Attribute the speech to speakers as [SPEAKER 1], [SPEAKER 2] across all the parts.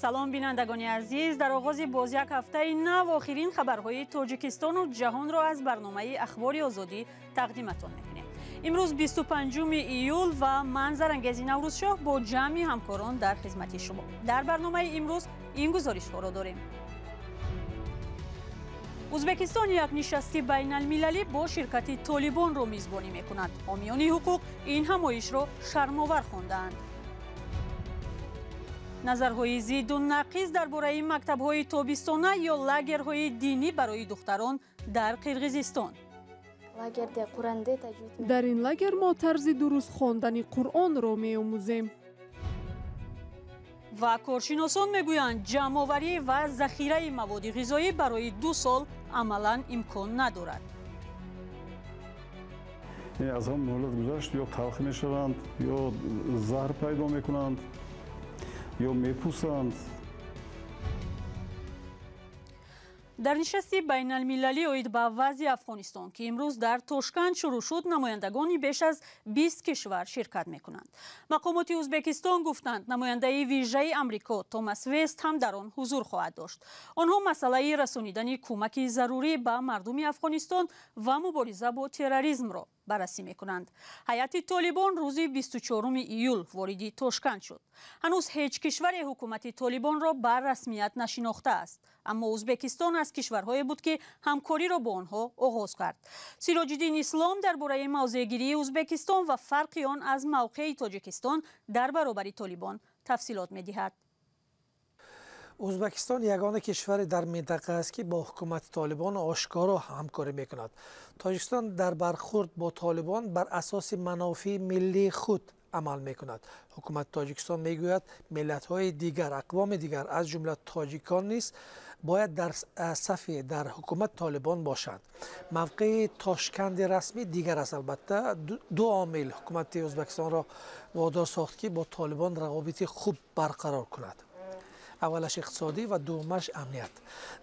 [SPEAKER 1] سلام بینندگان عزیز، در آغاز باز یک هفته نو آخرین خبرهای تاجیکستان و جهان را از برنامه اخبار آزادی تقدیمتان میکنیم. امروز 25 ایول و من زرانگیز نوروزشاه با جمع همکاران در خدمت شما. در برنامه امروز این گزارش ها را داریم. ازبکستان یک نشست بین المللی با شرکت طالبان را میزبانی میکند. حامیان حقوق این همایش را شرم‌آور خواندند. نظرهای ضد و نقیض درباره مکتب‌های تابستانه یا لاگرهای دینی برای دختران در قرقیزستان.
[SPEAKER 2] در این لاگر ما طرز درست خواندن قرآن را می‌آموزیم.
[SPEAKER 1] و کارشناسان میگویند جمع‌آوری و ذخیره مواد غذایی برای 2 سال عملاً امکان ندارد.
[SPEAKER 3] از هم مهلت گذشت یا تلخ میشوند یا زهر پیدا میکنند یا میپوسند.
[SPEAKER 1] در نشست بین المللی اوید به وضع افغانستان که امروز در تاشکند شروع شد، نمایندگانی بیش از 20 کشور شرکت میکنند. مقامات ازبکستان گفتند نماینده ویژه امریکا توماس وست هم در آن حضور خواهد داشت. آنها مسئله رسانیدن کمک ضروری به مردم افغانستان و مبارزه با تروریسم را بررسی میکنند. هیئت طالبان روز 24 ایول وارد تاشکند شد. هنوز هیچ کشور حکومت طالبان را بر رسمیت نشناخته است، اما ازبکستان از کشورهای بود که همکاری را با آنها آغاز کرد. سیراج الدین اسلام درباره موضع‌گیری ازبکستان و فرق آن از موقع تاجیکستان در برابر طالبان تفصیلات می‌دهد.
[SPEAKER 4] ازبکستان یگانه کشور در منطقه است که با حکومت طالبان آشکارا همکاری میکند. تاجیکستان در برخورد با طالبان بر اساس منافع ملی خود عمل میکند. حکومت تاجیکستان میگوید ملت‌های دیگر، اقوام دیگر از جمله تاجیکان نیز باید در صف در حکومت طالبان باشند. موقع تاشکند رسمی دیگر است. البته دو عامل حکومت ازبکستان را وادار ساخت که با طالبان روابط خوب برقرار کند. اولش اقتصادی و دومش امنیت.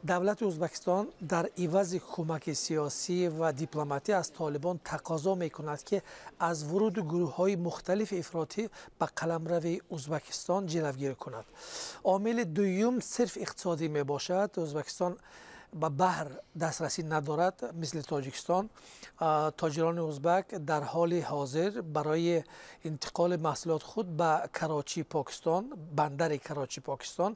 [SPEAKER 4] دولت ازبکستان در عوض کمک سیاسی و دیپلماتی از طالبان تقاضا میکند که از ورود گروه‌های مختلف افراطی به قلمرو ازبکستان جلوگیری کند. عامل دوم صرف اقتصادی می باشد. ازبکستان به بحر دسترسی ندارد مثل تاجیکستان. تاجران ازبک در حال حاضر برای انتقال محصولات خود به کراچی پاکستان، بندر کراچی پاکستان،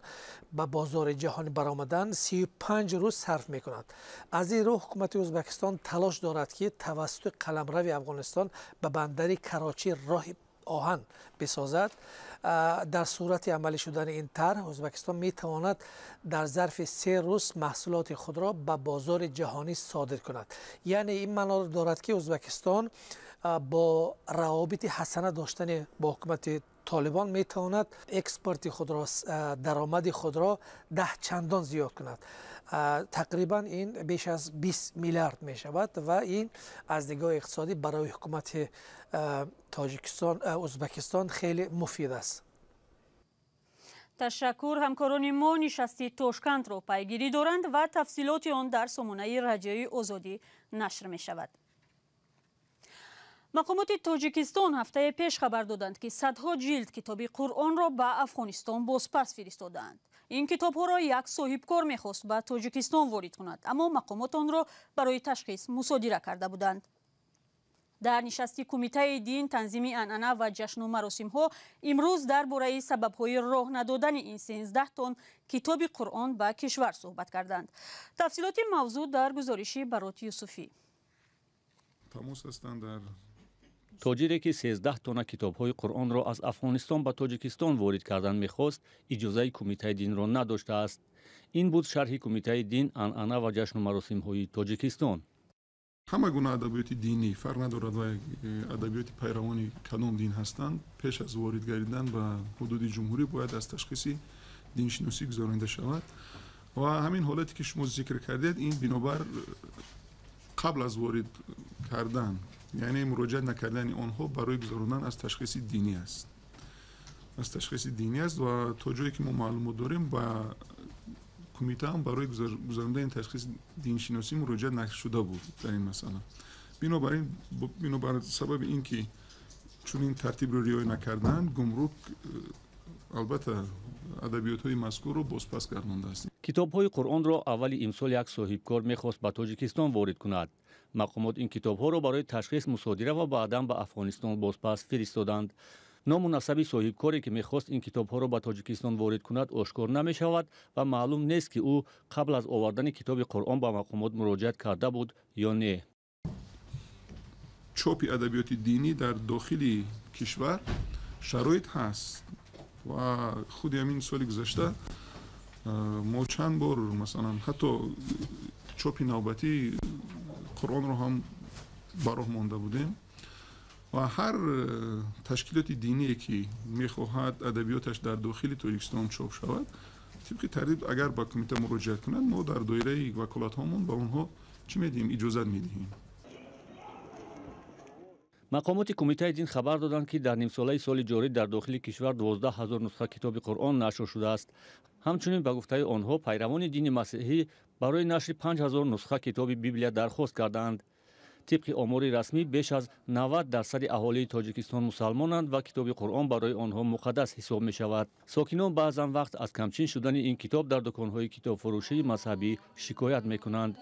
[SPEAKER 4] به بازار جهانی برآمدن 35 روز صرف می کند. از این رو حکومت ازبکستان تلاش دارد که توسط قلمرو افغانستان به بندر کراچی راه آهن بسازد. در صورت عملی شدن این طرح ازبکستان می تواند در ظرف 3 روز محصولات خود را به بازار جهانی صادر کند. یعنی این معنا دارد که ازبکستان با روابط حسنه داشتن با حکومت طالبان می تواند اکسپورت خود را، درآمد خود را 10 چندان زیاد کند. تقریبا این بیش از 20 میلیارد می شود و این از نگاه اقتصادی برای حکومت تاجیکستان ازبکستان خیلی مفید است.
[SPEAKER 1] تشکر. همکاران ما نشستی تاشکند را پیگیری دارند و تفصیلات آن در سامانه رادیوی آزادی نشر می شود. مقامات تاجیکستان هفته پیش خبر دادند که صدها جلد کتاب قرآن را به افغانستان بازپس فرستادند. این کتاب‌ها را یک صاحبکار می‌خواست به تاجیکستان وارد کند، اما مقامات آن را برای تشخیص مصادره کرده بودند. در نشست کمیته دین، تنظیم عنعنه و جشن و مراسم‌ها امروز درباره سبب‌های راه ندادن این 13 تن کتاب قرآن به کشور صحبت کردند. تفصیلات موضوع در گزارش برات یوسفی.
[SPEAKER 5] تماس هستند در
[SPEAKER 6] تاجری که 13 تن کتاب‌های قرآن را از افغانستان به تاجیکستان وارد کردن می‌خواست، اجازه کمیته دین را نداشته است. این بود شرح کمیته دین، عنعنه و جشن و مراسم‌های تاجیکستان.
[SPEAKER 5] همه گونه ادبیات دینی فرق ندارد و ادبیات پیروان کدام دین هستند، پیش از وارد گردیدن به حدود جمهوری باید از تشخیص دینشناسی گذرانده شود و همین حالتی که شما ذکر کردید این بنابر قبل از وارد کردن، یعنی مراجعه نکردن آنها برای گذراندن از تشخیص دینی است. از تشخیص دینی است و تا جایی که ما معلومات داریم با کمیته هم برای گذراندن این تشخیص دینشناسی مراجعه نشده بود در این مسئله. بنابراین سبب این که چون این ترتیب رو رعایت نکردن، گمرک البته ادبیات‌های مذکور رو بازپس گردانده هستیم.
[SPEAKER 6] کتاب‌های قرآن را اولی امسال یک صاحبکار می‌خواست به تاجیکستان وارد کند. مقامات این کتاب‌ها را برای تشخیص مصادره و بعداً به افغانستان بازپس فرستادند. نام و نسب صاحبکاری که می‌خواست این کتاب‌ها را به تاجیکستان وارد کند آشکار نمی‌شود و معلوم نیست که او قبل از آوردن کتاب قرآن به مقامات مراجعت کرده بود یا نه.
[SPEAKER 5] چاپ ادبیات دینی در داخل کشور شرایط هست و خود همین سال گذشته ما چند بار مثلا حتی چاپ نوبتی قرآن رو هم براه مانده بودیم و هر تشکیلات دینی که میخواهد ادبیاتش در داخل تاجیکستان چاپ شود طبق ترتیب اگر با کمیته مراجعت کنند ما در دایره وکالت هامون به اونها چی میدیم؟ اجازت میدهیم.
[SPEAKER 6] مقامات کمیته دین خبر دادند که در نیمساله سال جاری در داخل کشور 12,000 نسخه کتاب قرآن نشر شده است. همچنین به گفته آنها پیروان دین مسیحی برای نشر 5,000 نسخه کتاب بیبلیا درخواست کردند. طبق آمار رسمی بیش از 90% اهالی تاجیکستان مسلمانند و کتاب قرآن برای آنها مقدس حساب می شود. ساکنان بعضا وقت از کمچین شدن این کتاب در دکانهای کتاب فروشی مذهبی شکایت می کنند.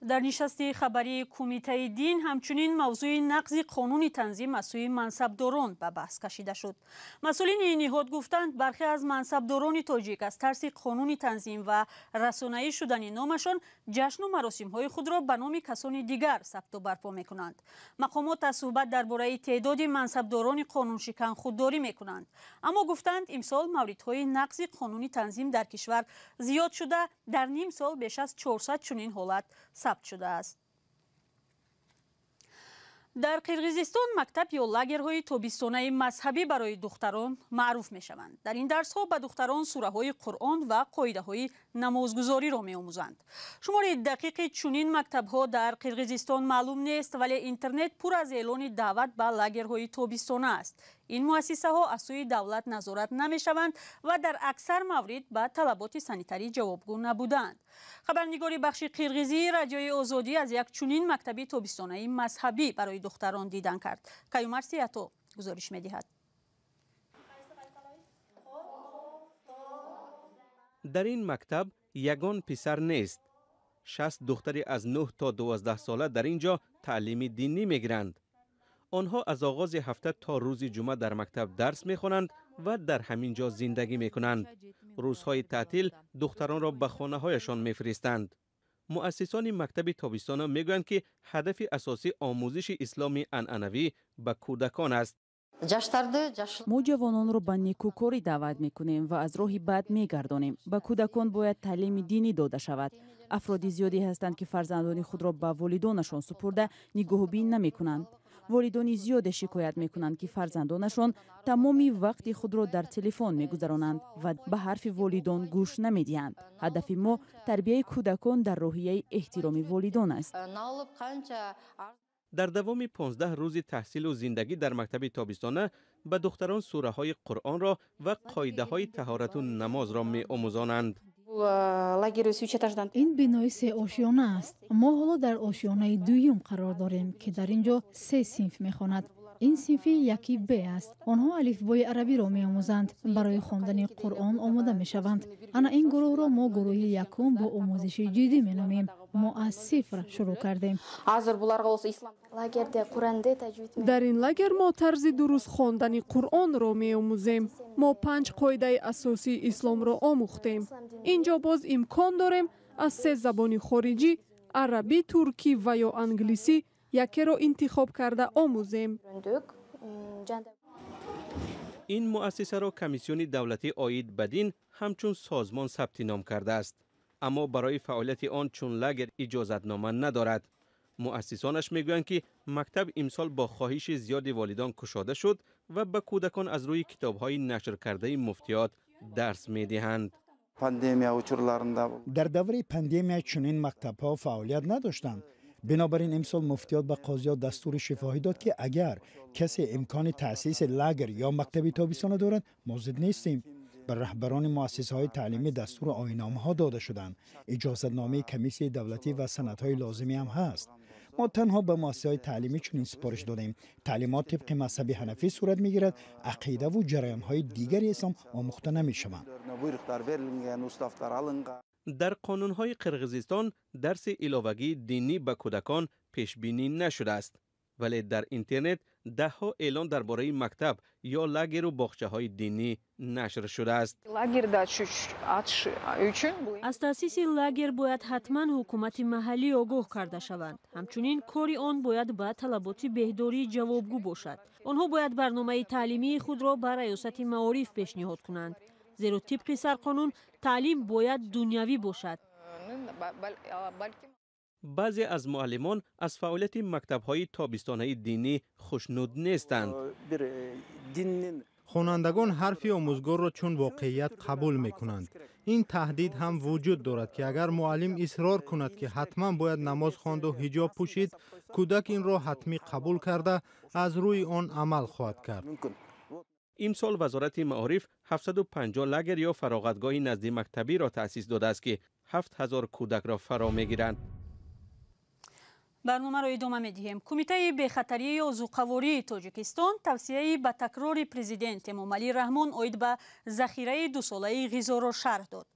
[SPEAKER 1] در نشست خبری کمیته دین همچنین موضوع نقض قانون تنظیم از سوی منصبداران به بحث کشیده شد. مسئولین این نهاد گفتند برخی از منصبداران تاجیک از ترس قانون تنظیم و رسانه‌ای شدن نامشان جشن و مراسم‌های خود را به نام کسان دیگر ثبت و برپا می‌کنند. مقامات از صحبت درباره تعداد منصبداران قانون شکن خودداری می‌کنند، اما گفتند امسال موردهای نقض قانون تنظیم در کشور زیاد شده، در نیم سال بیش از 400 چنین حالت ثبت شده است. در قرقیزستان مکتب یا لاگرهای تابستانه مذهبی برای دختران معروف می شوند. در این درس ها به دختران سوره های قرآن و قاعده های نمازگزاری را می آموزند. شمار دقیق چنین مکتب ها در قرقیزستان معلوم نیست، ولی اینترنت پر از اعلان دعوت به لاگرهای تابستانه است. این مؤسسه ها از سوی دولت نظارت نمی شوند و در اکثر موارد به طلبات سانیتری جوابگو نبودند. خبرنگاری بخش قرقیزی رادیوی آزادی از یک چنین مکتب تابستانه مذهبی برای دختران دیدن کرد. کیومر سیاتو گزارش می دهد.
[SPEAKER 7] در این مکتب یگان پسر نیست. 60 دختری از 9 تا 12 ساله در اینجا تعلیم دینی می گیرند. آنها از آغاز هفته تا روز جمعه در مکتب درس می خوانند و در همین جا زندگی می کنند. روزهای تعطیل دختران را به خانه هایشان می فرستند. مؤسسان مکتب تابستانه می گویند که هدف اساسی آموزش اسلامی عنعنوی به کودکان است.
[SPEAKER 8] ما جوانان را به نیکوکاری دعوت میکنیم و از راهی بد میگردانیم. به کودکان باید تعلیم دینی داده شود. افراد زیادی هستند که فرزندان خود را به والدانشان سپرده نگاهبین نمیکنند. والدان زیاد شکایت میکنند که فرزندانشان تمامی وقت خود را در تلفن میگذرانند و به حرف والدان گوش نمیدهند. هدف ما تربیت کودکان در راهیه احترام والدان است.
[SPEAKER 7] در دوام 15 روز تحصیل و زندگی در مکتب تابستانه به دختران سوره های قرآن را و قاعده های طهارت و نماز را می آموزانند.
[SPEAKER 9] این بینای 3 آشیانه است. ما حالا در آشیانه دویم قرار داریم که در اینجا 3 صنف میخواند. این صنف یکی ب است. آنها الفبای عربی را میآموزند. برای خواندن قرآن آماده میشوند. انا این گروه را ما گروه یکم با آموزش جدی مینامیم. ما از صفر شروع کردیم.
[SPEAKER 2] در این لاگر ما طرز درست خواندن قرآن را میآموزیم. ما 5 قاعده اساسی اسلام را آموختیم. اینجا باز امکان داریم از 3 زبان خارجی، عربی، ترکی و یا انگلیسی یکی را انتخاب کرده آموزیم.
[SPEAKER 7] این مؤسسه را کمیسیون دولتی عاید به دین همچون سازمان ثبت نام کرده است، اما برای فعالیت آن چون لاگر اجازتنامه ندارد. مؤسسانش میگویند که مکتب امسال با خواهش زیاد والدان گشاده شد و به کودکان از روی کتاب‌های نشر کرده مفتیات درس میدهند.
[SPEAKER 10] در دوره پاندمی چنین مکتب‌ها فعالیت نداشتند. بنابراین امسال مفتیات به قاضیان دستور شفاهی داد که اگر کسی امکان تأسیس لاگر یا مکتب تابستانه دارد ما ضد نیستیم. به رهبران مؤسسه‌های تعلیمی دستور آیین‌نامه‌ها داده شدند. اجازتنامه کمیسیون دولتی و سندهای لازمی هم هست. ما تنها به مؤسسه‌های تعلیمی چنین سپارش دادیم. تعلیمات طبق مذهب حنفی صورت میگیرد، عقیده و جریان‌های دیگری اسلام آموخته نمی‌شوند.
[SPEAKER 7] در قانون‌های قرقیزستان درس علاوگی دینی به کودکان پیش بینی نشده است، ولی در اینترنت ده ها اعلان درباره مکتب یا لاگر و باغچه‌های دینی نشر شده است.
[SPEAKER 1] از تأسیس لاگر باید حتما حکومت محلی آگاه کرده شوند. همچنین کاری آن باید به طلبات بهداری جوابگو باشد. آنها باید برنامه تعلیمی خود را بر ریاست معارف پیشنهاد کنند. زیرا طبق سرقانون تعلیم باید دنیوی باشد.
[SPEAKER 7] بعضی از معلمان از فعالیت مکتب‌های تابستانه دینی خوشنود نیستند.
[SPEAKER 11] خوانندگان حرف آموزگار را چون واقعیت قبول می‌کنند. این تهدید هم وجود دارد که اگر معلم اصرار کند که حتما باید نماز خواند و حجاب پوشید، کودک این را حتمی قبول کرده از روی آن عمل خواهد کرد.
[SPEAKER 7] امسال وزارت معارف 750 لاگر یا فراغتگاه نزد مکتبی را تأسیس داده است که 7000 کودک را فرا می‌گیرند.
[SPEAKER 1] برنامه را ادامه می‌دهیم. کمیته بخطری عضوقواری تاجیکستان توصیه به تکرار پرزیدنت امامعلی رحمان اوید به ذخیره 2 ساله غذا را شرح داد.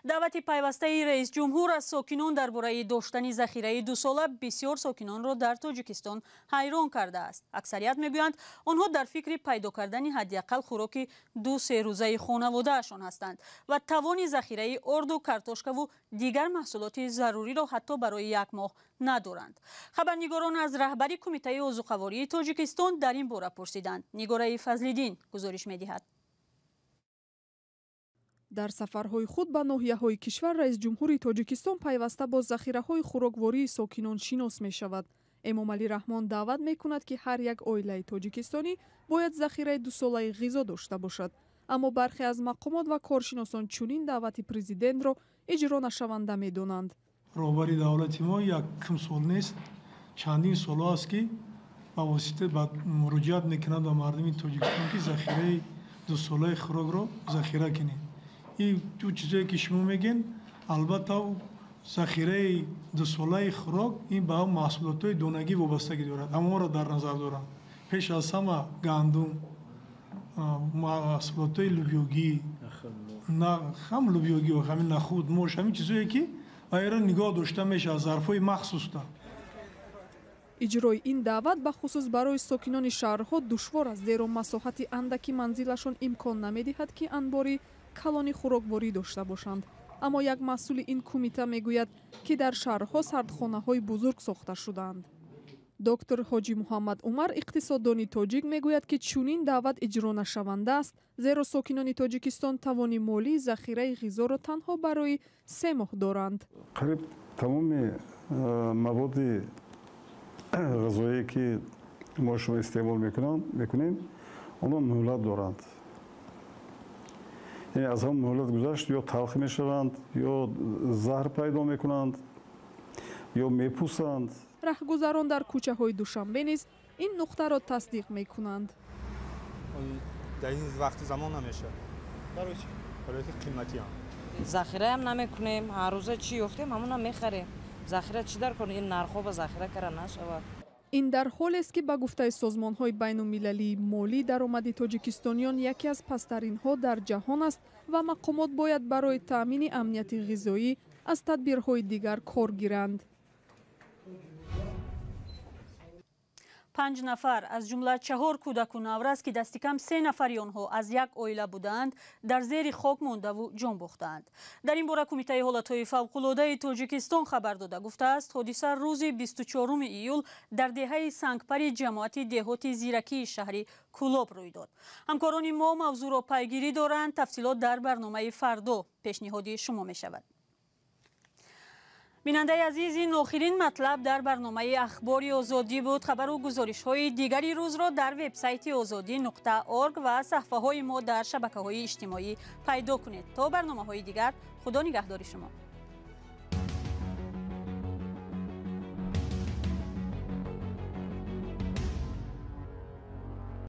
[SPEAKER 1] دعوت پیوسته رئیس جمهور از ساکنان درباره داشتن ذخیره 2 ساله بسیار ساکنان را در تاجیکستان حیران کرده است. اکثریت میگویند آنها در فکر پیدا کردن حداقل خوراک 2-3 روزه خانواده‌شان هستند و توان ذخیره آرد و کارتوشکا و دیگر محصولات ضروری را حتی برای 1 ماه ندارند. خبرنگاران از رهبری کمیته عضوقواری تاجیکستان در این باره پرسیدند. نگاره فضل‌الدین گزارش می‌دهد.
[SPEAKER 2] در سفرهای خود به ناحیه‌های کشور رئیس جمهوری تاجیکستان پیوسته با ذخیره‌های خوراکواری ساکنان شناس می‌شود. امامعلی رحمان دعوت می‌کند که هر یک عائله تاجیکستانی باید ذخیره 2 ساله غذا داشته باشد. اما برخی از مقامات و کارشناسان چنین دعوت پرزیدنت را اجرا نشونده می‌دانند.
[SPEAKER 12] راهبری دولت ما یک کم سال نیست، چندین سال است که با واسطه مراجعت می‌کند به مردم تاجیکستان که ذخیره 2 ساله خوراک را ذخیره کنید. این دو چیزایی که شما میگین البته ذخیره 2 ساله خوراک این به محصولات دونگی وابستگی دارد، اما را در نظر دارم. پیش از همه گندم، محصولات لوبیاگی، هم لوبیاگی و همین نخود، مرش، همین چیزایی که ایران نگاه داشته میشه از ظرفای مخصوص تا.
[SPEAKER 2] اجرای این دعوت به خصوص برای ساکنان شهرها دشوار است، زیرا مساحت اندکی منزلشان امکان نمیدهد که انباری کلانی خوراکواری داشته باشند. اما یک مسئول این کمیته میگوید که در شهرها سردخانه‌های بزرگ ساخته شدند. دکتر حاجی محمد عمر اقتصاددان تاجیک میگوید که چنین دعوت اجرا نشونده است، زیرا ساکنان تاجیکستان توان مالی ذخیره غذا را تنها برای 3 ماه دارند.
[SPEAKER 3] قریب تمام مواد غذایی که ما شما استعمال میکنیم آنها مهلت دارند. یعنی از هم مهلت گذشت یا تلخ میشوند یا زهر پیدا میکنند یا میپوسند.
[SPEAKER 2] رهگذران در کوچه های دوشنبه نیز این نقطه را تصدیق میکنند.
[SPEAKER 13] در این وقت زمان نمیشه. برای چی؟ برای قیمتی هم.
[SPEAKER 14] ذخیره هم نمیکنیم، هر روزه چی افتیم همون هم میخریم. ذخیره چی در کنیم؟ این نرخو به ذخیره کرده نشود.
[SPEAKER 2] این در حالی است که به گفته سازمان‌های بین‌المللی مالی درآمد تاجیکستانیان یکی از پست‌ترین‌ها در جهان است و مقامات باید برای تأمین امنیت غذایی از تدبیرهای دیگر کار گیرند.
[SPEAKER 1] 5 نفر از جمله 4 کودک و نوروز که دست کم 3 نفری آنها از یک عائله بودند در زیر خاک مانده و جان باختند. در این باره کمیته حالت‌های فوق‌العاده تاجیکستان خبر داده گفته است حادثه روز 24 ایول در دهه سنگپر جماعت دهات زیرکی شهری کولوب روی داد. همکاران ما موضوع را پیگیری دارند. تفصیلات در برنامه فردا پیشنهادی شما می شود. بیننده عزیز، این آخرین مطلب در برنامه اخبار آزادی بود. خبر و گزارش های دیگری روز را در وبسایت azadi.org و صفحه های ما در شبکه های اجتماعی پیدا کنید. تا برنامه های دیگر، خدا نگهدار شما.